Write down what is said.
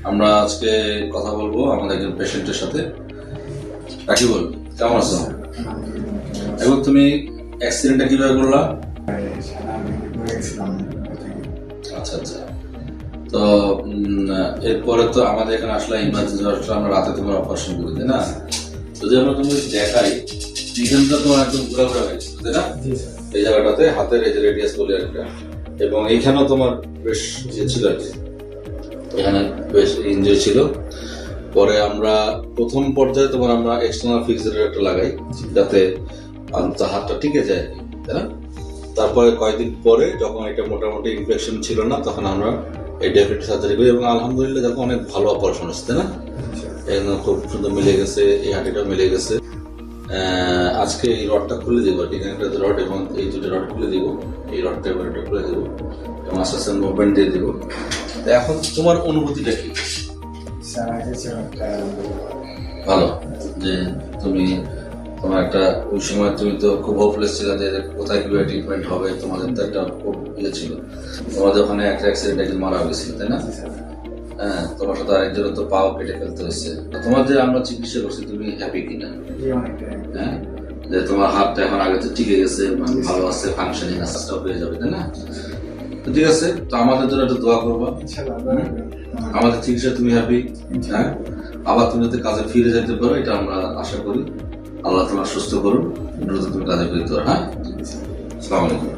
আমরা আজকে কথা বলবো আমাদের একজন পেশেন্টের সাথে। রাকিবুল, কেমন আছো? এবং তুমি অ্যাক্সিডেন্টটা কিভাবে করলা? আচ্ছা আচ্ছা। তো এরপরে তো আমাদের এখানে আসলে ইমার্জেন্সি হসপিটাল, আমরা রাতে তোমার অপারেশন করি, তাই না? যদি আমরা তুমি দেখাই, এইখানটা তোমার একদম ঘোরা ঘোরা হয়েছে, তাই না? এই জায়গাটাতে হাতের এই যে রেডিয়াস বলি একটা, এবং এইখানেও তোমার বেশ ইয়ে ছিল আর কি, এখানে বেশ ইনজুরি ছিল। পরে আমরা প্রথম পর্যায়ে তোমার আমরা এক্সটার্নাল ফিক্সেটর একটা লাগাই যাতে হাতটা টিকে যায় আর কি, তাই না? তারপরে কয়েকদিন পরে যখন এটা মোটামুটি ইনফেকশন ছিল না, তখন আমরা এই ডেফিনেটিভ সার্জারি করি এবং আলহামদুলিল্লাহ যখন অনেক ভালো অপারেশন হচ্ছে, তাই না? একদম খুব সুন্দর মিলে গেছে, এই হাঁটিটাও মিলে গেছে। আজকে এই রডটা খুলে দেবো, এখানে একটা রড এবং এই দুটো রড খুলে দিব, এই রডটা এবার এটা খুলে দেবো এবং আস্তে আস্তে মুভমেন্ট দিয়ে দেবো। এখন তোমার অনুভূতিটা কি? ভালো যে তুমি তোমার একটা ওই সময় তুমি তো খুব হোপলেস ছিল যে কোথায় কিভাবে ট্রিটমেন্ট হবে, তোমাদের তো একটা খুব ইয়ে ছিল। তোমাদের ওখানে একটা অ্যাক্সিডেন্ট একজন মারা গেছিল, তাই না? হ্যাঁ, তোমার সাথে আরেকজনের তো পাও কেটে ফেলতে হয়েছে। তোমার যে আমরা চিকিৎসা করছি, তুমি হ্যাপি কিনা? হ্যাঁ, যে তোমার হাতটা এখন আগে তো টিকে গেছে, ভালো আছে, ফাংশনিং আছে, সব হয়ে যাবে, তাই না? ঠিক আছে, তো আমাদের জন্য একটু দোয়া করবা। আমাদের চিকিৎসা তুমি হ্যাপি, হ্যাঁ, আবার তুমি যাতে কাজে ফিরে যেতে পারো, এটা আমরা আশা করি। আল্লাহ তোমার সুস্থ করুন, দ্রুত তুমি কাজে ফিরতে পারো। হ্যাঁ, আসসালামু আলাইকুম।